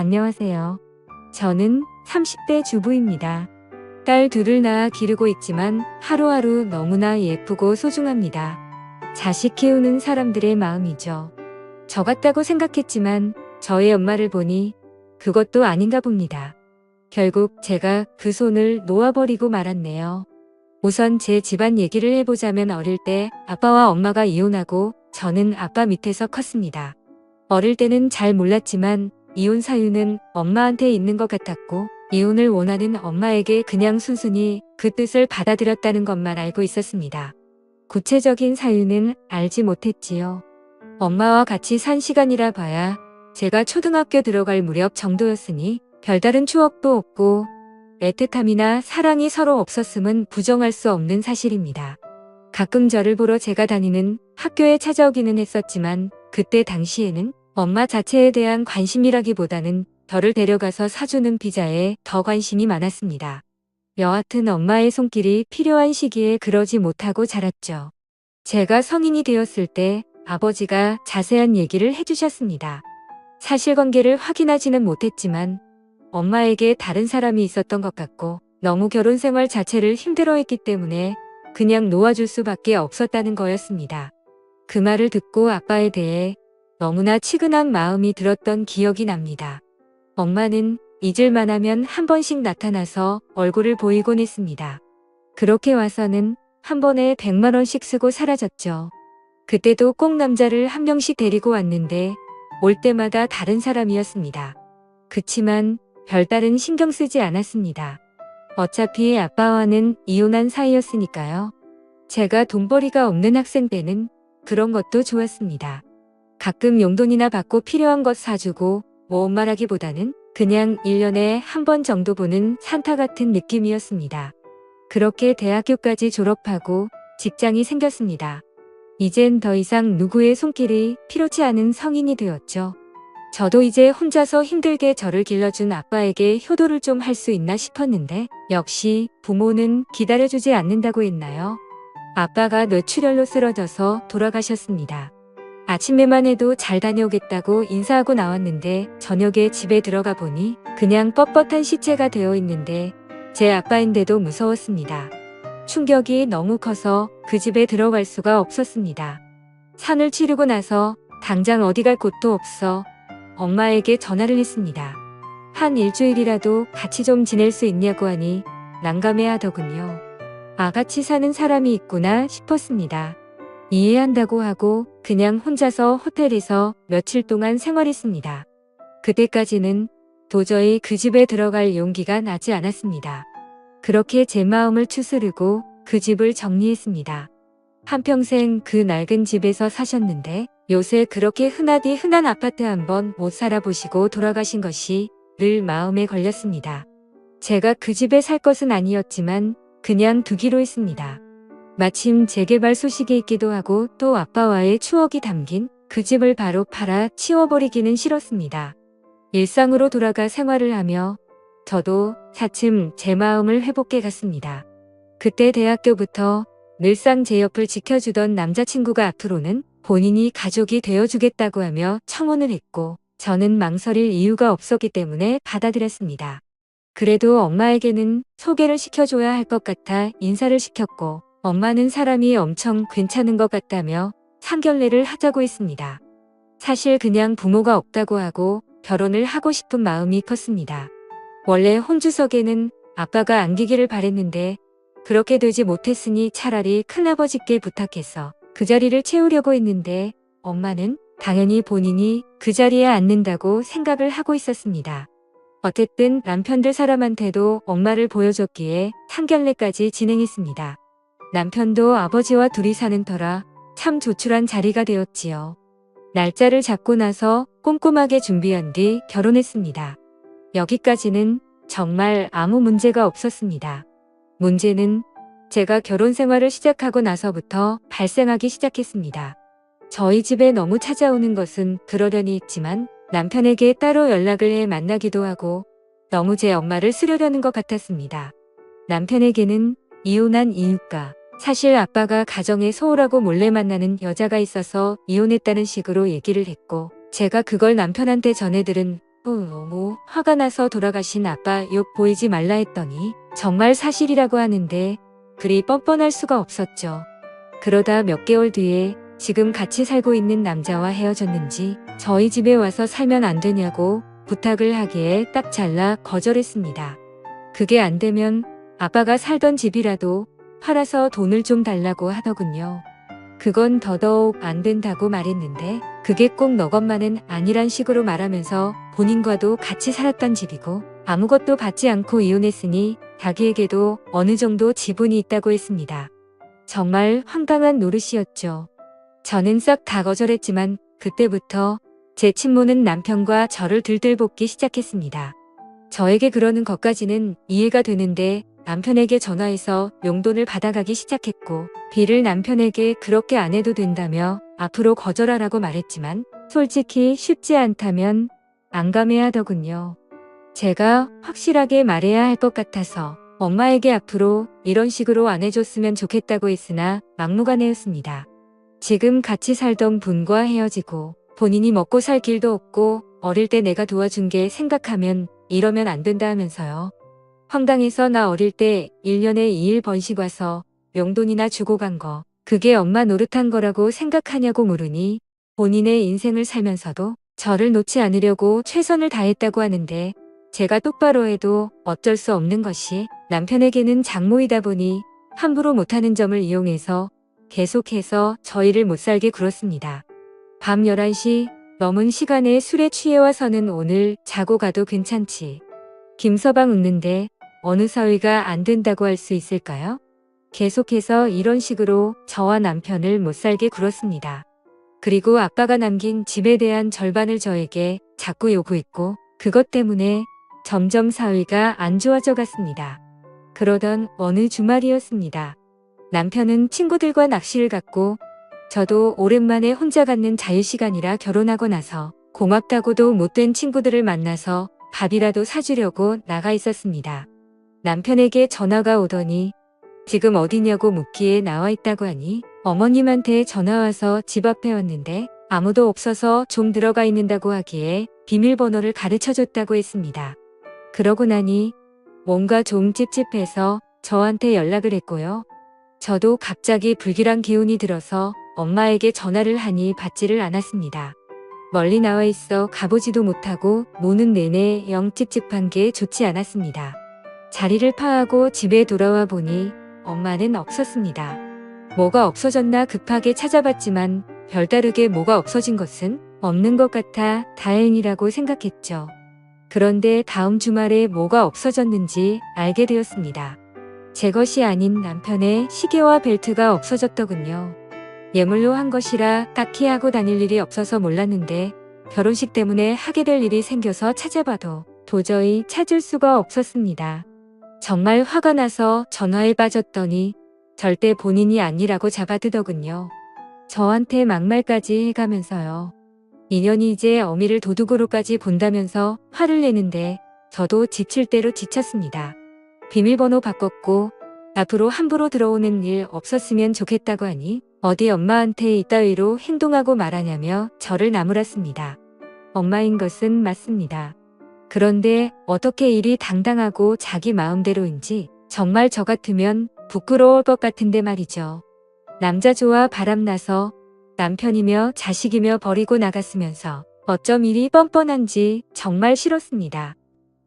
안녕하세요. 저는 30대 주부입니다. 딸 둘을 낳아 기르고 있지만 하루하루 너무나 예쁘고 소중합니다. 자식 키우는 사람들의 마음이죠. 저 같다고 생각했지만 저의 엄마를 보니 그것도 아닌가 봅니다. 결국 제가 그 손을 놓아버리고 말았네요. 우선 제 집안 얘기를 해보자면 어릴 때 아빠와 엄마가 이혼하고 저는 아빠 밑에서 컸습니다. 어릴 때는 잘 몰랐지만 이혼 사유는 엄마한테 있는 것 같았고 이혼을 원하는 엄마에게 그냥 순순히 그 뜻을 받아들였다는 것만 알고 있었습니다. 구체적인 사유는 알지 못했지요. 엄마와 같이 산 시간이라 봐야 제가 초등학교 들어갈 무렵 정도였으니 별다른 추억도 없고 애틋함이나 사랑이 서로 없었음은 부정할 수 없는 사실입니다. 가끔 저를 보러 제가 다니는 학교에 찾아오기는 했었지만 그때 당시에는 엄마 자체에 대한 관심이라기보다는 저를 데려가서 사주는 피자에 더 관심이 많았습니다. 여하튼 엄마의 손길이 필요한 시기에 그러지 못하고 자랐죠. 제가 성인이 되었을 때 아버지가 자세한 얘기를 해주셨습니다. 사실관계를 확인하지는 못했지만 엄마에게 다른 사람이 있었던 것 같고 너무 결혼 생활 자체를 힘들어했기 때문에 그냥 놓아줄 수밖에 없었다는 거였습니다. 그 말을 듣고 아빠에 대해 너무나 치근한 마음이 들었던 기억이 납니다. 엄마는 잊을만 하면 한 번씩 나타나서 얼굴을 보이곤 했습니다. 그렇게 와서는 한 번에 100만 원씩 쓰고 사라졌죠. 그때도 꼭 남자를 한 명씩 데리고 왔는데 올 때마다 다른 사람이었습니다. 그치만 별다른 신경 쓰지 않았습니다. 어차피 아빠와는 이혼한 사이였으니까요. 제가 돈벌이가 없는 학생 때는 그런 것도 좋았습니다. 가끔 용돈이나 받고 필요한 것 사주고 모험말하기보다는 그냥 1년에 한 번 정도 보는 산타 같은 느낌이었습니다. 그렇게 대학교까지 졸업하고 직장이 생겼습니다. 이젠 더 이상 누구의 손길이 필요치 않은 성인이 되었죠. 저도 이제 혼자서 힘들게 저를 길러준 아빠에게 효도를 좀 할 수 있나 싶었는데 역시 부모는 기다려주지 않는다고 했나요? 아빠가 뇌출혈로 쓰러져서 돌아가셨습니다. 아침에만 해도 잘 다녀오겠다고 인사하고 나왔는데 저녁에 집에 들어가 보니 그냥 뻣뻣한 시체가 되어 있는데 제 아빠인데도 무서웠습니다. 충격이 너무 커서 그 집에 들어갈 수가 없었습니다. 산을 치르고 나서 당장 어디 갈 곳도 없어 엄마에게 전화를 했습니다. 한 일주일이라도 같이 좀 지낼 수 있냐고 하니 난감해 하더군요. 같이 사는 사람이 있구나 싶었습니다. 이해한다고 하고 그냥 혼자서 호텔에서 며칠 동안 생활했습니다. 그때까지는 도저히 그 집에 들어갈 용기가 나지 않았습니다. 그렇게 제 마음을 추스르고 그 집을 정리했습니다. 한평생 그 낡은 집에서 사셨는데 요새 그렇게 흔하디 흔한 아파트 한번 못 살아보시고 돌아가신 것이 늘 마음에 걸렸습니다. 제가 그 집에 살 것은 아니었지만 그냥 두기로 했습니다. 마침 재개발 소식이 있기도 하고 또 아빠와의 추억이 담긴 그 집을 바로 팔아 치워버리기는 싫었습니다. 일상으로 돌아가 생활을 하며 저도 차츰 제 마음을 회복해 갔습니다. 그때 대학교부터 늘상 제 옆을 지켜주던 남자친구가 앞으로는 본인이 가족이 되어주겠다고 하며 청혼을 했고 저는 망설일 이유가 없었기 때문에 받아들였습니다. 그래도 엄마에게는 소개를 시켜줘야 할 것 같아 인사를 시켰고 엄마는 사람이 엄청 괜찮은 것 같다며 상견례를 하자고 했습니다. 사실 그냥 부모가 없다고 하고 결혼을 하고 싶은 마음이 컸습니다. 원래 혼주석에는 아빠가 안기기를 바랬는데 그렇게 되지 못했으니 차라리 큰아버지께 부탁해서 그 자리를 채우려고 했는데 엄마는 당연히 본인이 그 자리에 앉는다고 생각을 하고 있었습니다. 어쨌든 남편들 사람한테도 엄마를 보여줬기에 상견례까지 진행했습니다. 남편도 아버지와 둘이 사는 터라 참 조촐한 자리가 되었지요. 날짜를 잡고 나서 꼼꼼하게 준비한 뒤 결혼했습니다. 여기까지는 정말 아무 문제가 없었습니다. 문제는 제가 결혼 생활을 시작하고 나서부터 발생하기 시작했습니다. 저희 집에 너무 찾아오는 것은 그러려니 했지만 남편에게 따로 연락을 해 만나기도 하고 너무 제 엄마를 쓰려려는 것 같았습니다. 남편에게는 이혼한 이유가 사실 아빠가 가정에 소홀하고 몰래 만나는 여자가 있어서 이혼했다는 식으로 얘기를 했고 제가 그걸 남편한테 전해 들은 너무 화가 나서 돌아가신 아빠 욕 보이지 말라 했더니 정말 사실이라고 하는데 그리 뻔뻔할 수가 없었죠. 그러다 몇 개월 뒤에 지금 같이 살고 있는 남자와 헤어졌는지 저희 집에 와서 살면 안 되냐고 부탁을 하기에 딱 잘라 거절했습니다. 그게 안 되면 아빠가 살던 집이라도 팔아서 돈을 좀 달라고 하더군요. 그건 더더욱 안 된다고 말했는데 그게 꼭 너 것만은 아니란 식으로 말하면서 본인과도 같이 살았던 집이고 아무것도 받지 않고 이혼했으니 자기에게도 어느 정도 지분이 있다고 했습니다. 정말 황당한 노릇이었죠. 저는 싹 다 거절했지만 그때부터 제 친모는 남편과 저를 들들볶기 시작했습니다. 저에게 그러는 것까지는 이해가 되는데 남편에게 전화해서 용돈을 받아가기 시작했고 비를 남편에게 그렇게 안 해도 된다며 앞으로 거절하라고 말했지만 솔직히 쉽지 않다면 난감해하더군요. 제가 확실하게 말해야 할 것 같아서 엄마에게 앞으로 이런 식으로 안 해줬으면 좋겠다고 했으나 막무가내였습니다. 지금 같이 살던 분과 헤어지고 본인이 먹고 살 길도 없고 어릴 때 내가 도와준 게 생각하면 이러면 안 된다 하면서요. 황당해서 나 어릴 때 1년에 2일 번씩 와서 용돈이나 주고 간 거 그게 엄마 노릇한 거라고 생각하냐고 물으니 본인의 인생을 살면서도 저를 놓지 않으려고 최선을 다했다고 하는데 제가 똑바로 해도 어쩔 수 없는 것이 남편에게는 장모이다 보니 함부로 못하는 점을 이용해서 계속해서 저희를 못 살게 굴었습니다. 밤 11시 넘은 시간에 술에 취해 와서는 오늘 자고 가도 괜찮지. 김서방 웃는데 어느 사위가 안 된다고 할 수 있을까요? 계속해서 이런 식으로 저와 남편을 못 살게 굴었습니다. 그리고 아빠가 남긴 집에 대한 절반을 저에게 자꾸 요구했고 그것 때문에 점점 사위가 안 좋아져 갔습니다. 그러던 어느 주말이었습니다. 남편은 친구들과 낚시를 갔고 저도 오랜만에 혼자 갖는 자유시간이라 결혼하고 나서 고맙다고도 못된 친구들을 만나서 밥이라도 사주려고 나가 있었습니다. 남편에게 전화가 오더니 지금 어디냐고 묻기에 나와 있다고 하니 어머님한테 전화와서 집 앞에 왔는데 아무도 없어서 좀 들어가 있는다고 하기에 비밀번호를 가르쳐줬다고 했습니다. 그러고 나니 뭔가 좀 찝찝해서 저한테 연락을 했고요. 저도 갑자기 불길한 기운이 들어서 엄마에게 전화를 하니 받지를 않았습니다. 멀리 나와 있어 가보지도 못하고 노는 내내 영 찝찝한 게 좋지 않았습니다. 자리를 파하고 집에 돌아와 보니 엄마는 없었습니다. 뭐가 없어졌나 급하게 찾아봤지만 별다르게 뭐가 없어진 것은 없는 것 같아 다행이라고 생각했죠. 그런데 다음 주말에 뭐가 없어졌는지 알게 되었습니다. 제 것이 아닌 남편의 시계와 벨트가 없어졌더군요. 예물로 한 것이라 딱히 하고 다닐 일이 없어서 몰랐는데 결혼식 때문에 하게 될 일이 생겨서 찾아봐도 도저히 찾을 수가 없었습니다. 정말 화가 나서 전화에 빠졌더니 절대 본인이 아니라고 잡아두더군요. 저한테 막말까지 해가면서요. 인연이 이제 어미를 도둑으로까지 본다면서 화를 내는데 저도 지칠 대로 지쳤습니다. 비밀번호 바꿨고 앞으로 함부로 들어오는 일 없었으면 좋겠다고 하니 어디 엄마한테 이따위로 행동하고 말하냐며 저를 나무랐습니다. 엄마인 것은 맞습니다. 그런데 어떻게 일이 당당하고 자기 마음대로인지 정말 저 같으면 부끄러울 것 같은데 말이죠. 남자 좋아 바람나서 남편이며 자식이며 버리고 나갔으면서 어쩜 일이 뻔뻔한지 정말 싫었습니다.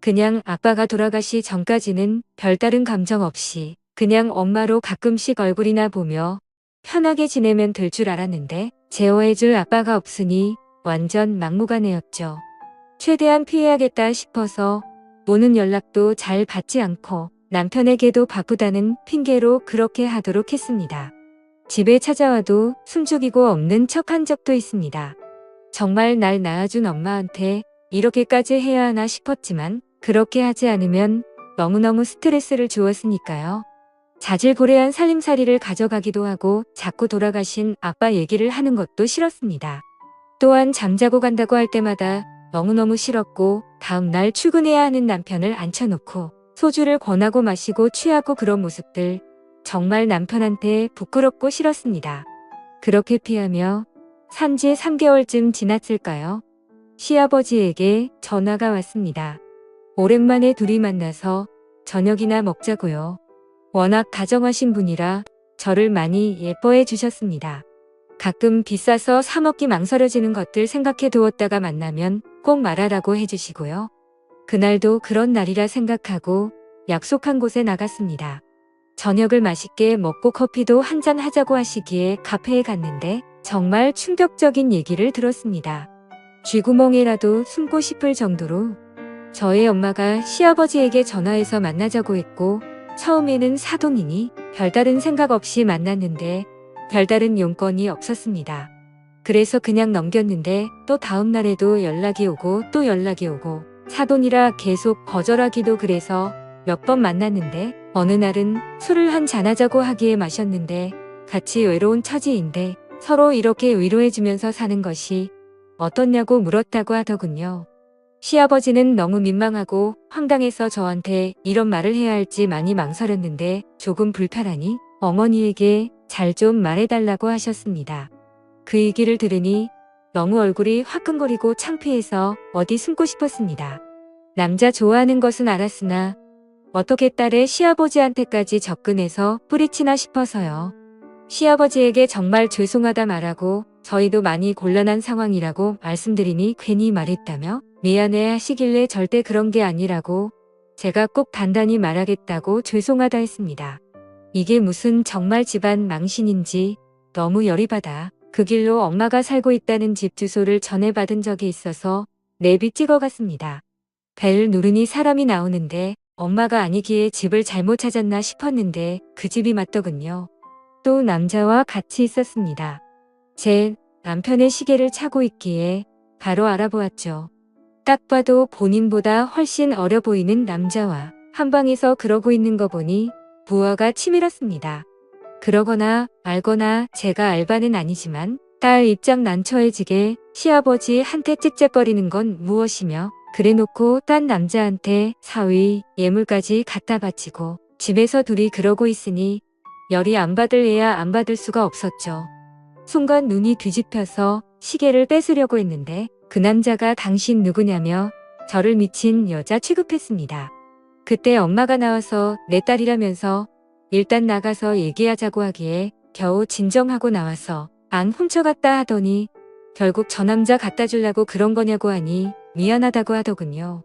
그냥 아빠가 돌아가시 전까지는 별다른 감정 없이 그냥 엄마로 가끔씩 얼굴이나 보며 편하게 지내면 될 줄 알았는데 제어해줄 아빠가 없으니 완전 막무가내였죠. 최대한 피해야겠다 싶어서 오는 연락도 잘 받지 않고 남편에게도 바쁘다는 핑계로 그렇게 하도록 했습니다. 집에 찾아와도 숨죽이고 없는 척한 적도 있습니다. 정말 날 낳아준 엄마한테 이렇게까지 해야 하나 싶었지만 그렇게 하지 않으면 너무너무 스트레스를 주었으니까요. 자질고레한 살림살이를 가져가기도 하고 자꾸 돌아가신 아빠 얘기를 하는 것도 싫었습니다. 또한 잠자고 간다고 할 때마다 너무너무 싫었고 다음날 출근해야 하는 남편을 앉혀놓고 소주를 권하고 마시고 취하고 그런 모습들 정말 남편한테 부끄럽고 싫었습니다. 그렇게 피하며 산지 3개월쯤 지났을까요? 시아버지에게 전화가 왔습니다. 오랜만에 둘이 만나서 저녁이나 먹자고요. 워낙 다정하신 분이라 저를 많이 예뻐해 주셨습니다. 가끔 비싸서 사 먹기 망설여지는 것들 생각해 두었다가 만나면 꼭 말하라고 해주시고요. 그날도 그런 날이라 생각하고 약속한 곳에 나갔습니다. 저녁을 맛있게 먹고 커피도 한잔 하자고 하시기에 카페에 갔는데 정말 충격적인 얘기를 들었습니다. 쥐구멍에라도 숨고 싶을 정도로 저의 엄마가 시아버지에게 전화해서 만나자고 했고 처음에는 사돈이니 별다른 생각 없이 만났는데 별다른 용건이 없었습니다. 그래서 그냥 넘겼는데 또 다음 날에도 연락이 오고 또 연락이 오고 사돈이라 계속 거절하기도 그래서 몇 번 만났는데 어느 날은 술을 한 잔 하자고 하기에 마셨는데 같이 외로운 처지인데 서로 이렇게 위로해주면서 사는 것이 어떻냐고 물었다고 하더군요. 시아버지는 너무 민망하고 황당해서 저한테 이런 말을 해야 할지 많이 망설였는데 조금 불편하니 어머니에게 잘 좀 말해달라고 하셨습니다. 그 얘기를 들으니 너무 얼굴이 화끈거리고 창피해서 어디 숨고 싶었습니다. 남자 좋아하는 것은 알았으나 어떻게 딸의 시아버지한테까지 접근해서 뿌리치나 싶어서요. 시아버지에게 정말 죄송하다 말하고 저희도 많이 곤란한 상황이라고 말씀드리니 괜히 말했다며 미안해 하시길래 절대 그런 게 아니라고 제가 꼭 단단히 말하겠다고 죄송하다 했습니다. 이게 무슨 정말 집안 망신인지 너무 열이 받아 그 길로 엄마가 살고 있다는 집 주소를 전해받은 적이 있어서 내비 찍어갔습니다. 벨을 누르니 사람이 나오는데 엄마가 아니기에 집을 잘못 찾았나 싶었는데 그 집이 맞더군요. 또 남자와 같이 있었습니다. 제 남편의 시계를 차고 있기에 바로 알아보았죠. 딱 봐도 본인보다 훨씬 어려 보이는 남자와 한방에서 그러고 있는 거 보니 부하가 치밀었습니다. 그러거나 말거나 제가 알바는 아니지만 딸 입장 난처해지게 시아버지한테 찝찝거리는 건 무엇이며 그래놓고 딴 남자한테 사위, 예물까지 갖다 바치고 집에서 둘이 그러고 있으니 열이 안 받을 애야 안 받을 수가 없었죠. 순간 눈이 뒤집혀서 시계를 뺏으려고 했는데 그 남자가 당신 누구냐며 저를 미친 여자 취급했습니다. 그때 엄마가 나와서 내 딸이라면서 일단 나가서 얘기하자고 하기에 겨우 진정하고 나와서 안 훔쳐갔다 하더니 결국 저 남자 갖다 주려고 그런 거냐고 하니 미안하다고 하더군요.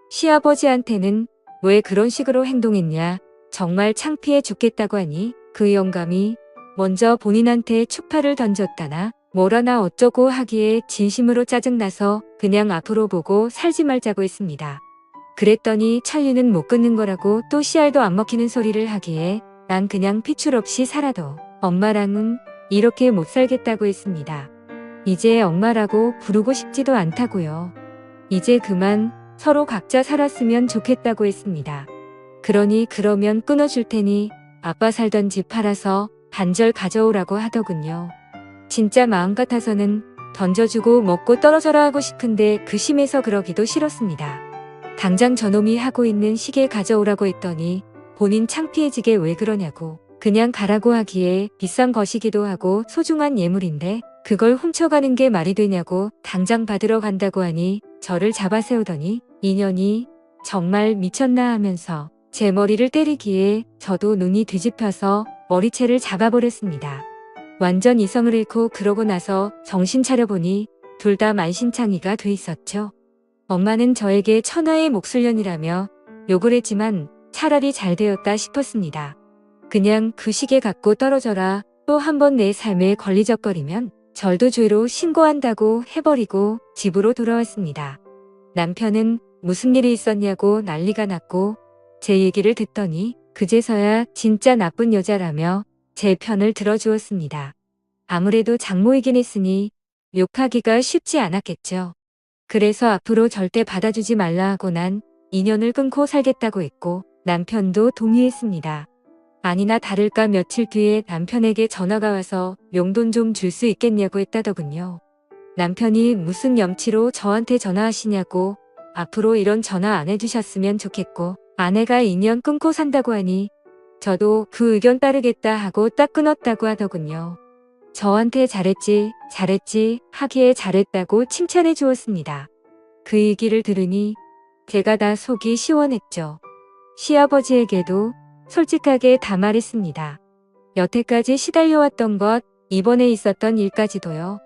시아버지한테는 왜 그런 식으로 행동했냐 정말 창피해 죽겠다고 하니 그 영감이 먼저 본인한테 추파를 던졌다나 뭐라나 어쩌고 하기에 진심으로 짜증나서 그냥 앞으로 보고 살지 말자고 했습니다. 그랬더니 천리는 못 끊는 거라고 또 씨알도 안 먹히는 소리를 하기에 난 그냥 피출 없이 살아도 엄마랑은 이렇게 못 살겠다고 했습니다. 이제 엄마라고 부르고 싶지도 않다고요. 이제 그만 서로 각자 살았으면 좋겠다고 했습니다. 그러니 그러면 끊어줄 테니 아빠 살던 집 팔아서 반절 가져오라고 하더군요. 진짜 마음 같아서는 던져주고 먹고 떨어져라 하고 싶은데 그 심해서 그러기도 싫었습니다. 당장 저놈이 하고 있는 시계 가져오라고 했더니 본인 창피해지게 왜 그러냐고 그냥 가라고 하기에 비싼 것이기도 하고 소중한 예물인데 그걸 훔쳐가는 게 말이 되냐고 당장 받으러 간다고 하니 저를 잡아세우더니 인연이 정말 미쳤나 하면서 제 머리를 때리기에 저도 눈이 뒤집혀서 머리채를 잡아버렸습니다. 완전 이성을 잃고 그러고 나서 정신 차려보니 둘 다 만신창이가 돼 있었죠. 엄마는 저에게 천하의 목술년이라며 욕을 했지만 차라리 잘 되었다 싶었습니다. 그냥 그 시계 갖고 떨어져라 또 한 번 내 삶에 걸리적거리면 절도죄로 신고한다고 해버리고 집으로 돌아왔습니다. 남편은 무슨 일이 있었냐고 난리가 났고 제 얘기를 듣더니 그제서야 진짜 나쁜 여자라며 제 편을 들어주었습니다. 아무래도 장모이긴 했으니 욕하기가 쉽지 않았겠죠. 그래서 앞으로 절대 받아주지 말라 하고 난 인연을 끊고 살겠다고 했고 남편도 동의했습니다. 아니나 다를까 며칠 뒤에 남편에게 전화가 와서 용돈 좀 줄 수 있겠냐고 했다더군요. 남편이 무슨 염치로 저한테 전화하시냐고 앞으로 이런 전화 안 해주셨으면 좋겠고 아내가 인연 끊고 산다고 하니 저도 그 의견 따르겠다 하고 딱 끊었다고 하더군요. 저한테 잘했지 하기에 잘했다고 칭찬해 주었습니다. 그 얘기를 들으니 제가 다 속이 시원했죠. 시아버지에게도 솔직하게 다 말했습니다. 여태까지 시달려왔던 것, 이번에 있었던 일까지도요.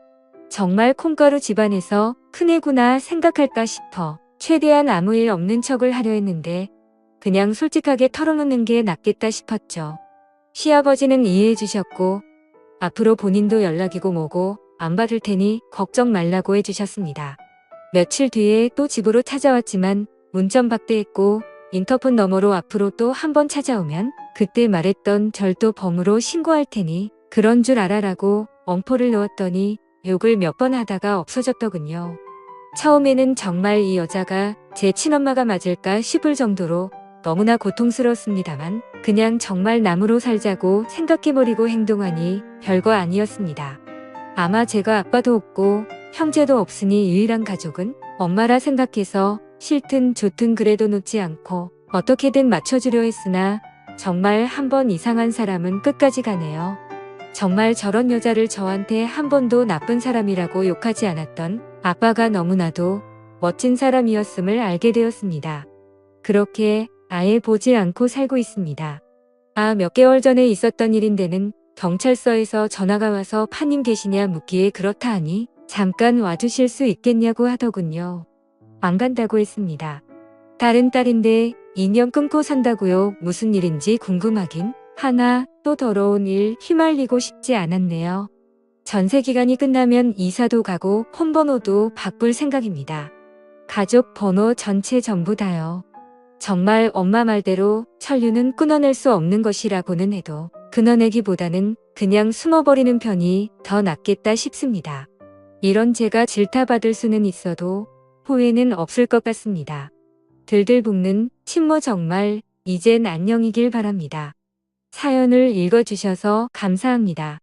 정말 콩가루 집안에서 큰 애구나 생각할까 싶어 최대한 아무 일 없는 척을 하려 했는데 그냥 솔직하게 털어놓는 게 낫겠다 싶었죠. 시아버지는 이해해 주셨고 앞으로 본인도 연락이고 뭐고 안 받을 테니 걱정 말라고 해주셨습니다. 며칠 뒤에 또 집으로 찾아왔지만 문전박대했고 인터폰 너머로 앞으로 또 한 번 찾아오면 그때 말했던 절도 범으로 신고할 테니 그런 줄 알아라고 엄포를 놓았더니 욕을 몇 번 하다가 없어졌더군요. 처음에는 정말 이 여자가 제 친엄마가 맞을까 싶을 정도로 너무나 고통스러웠습니다만 그냥 정말 남으로 살자고 생각해버리고 행동하니 별거 아니었습니다. 아마 제가 아빠도 없고 형제도 없으니 유일한 가족은 엄마라 생각해서 싫든 좋든 그래도 놓지 않고 어떻게든 맞춰주려 했으나 정말 한 번 이상한 사람은 끝까지 가네요. 정말 저런 여자를 저한테 한 번도 나쁜 사람이라고 욕하지 않았던 아빠가 너무나도 멋진 사람이었음을 알게 되었습니다. 그렇게 아예 보지 않고 살고 있습니다. 몇 개월 전에 있었던 일인데는 경찰서에서 전화가 와서 파님 계시냐 묻기에 그렇다 하니 잠깐 와주실 수 있겠냐고 하더군요. 안 간다고 했습니다. 다른 딸인데 2년 끊고 산다고요. 무슨 일인지 궁금하긴 하나 또 더러운 일 휘말리고 싶지 않았네요. 전세 기간이 끝나면 이사도 가고 폰번호도 바꿀 생각입니다. 가족 번호 전체 전부 다요. 정말 엄마 말대로 천류는 끊어낼 수 없는 것이라고는 해도 끊어내기보다는 그냥 숨어버리는 편이 더 낫겠다 싶습니다. 이런 제가 질타받을 수는 있어도 후회는 없을 것 같습니다. 들들 볶는 친모 정말 이젠 안녕이길 바랍니다. 사연을 읽어주셔서 감사합니다.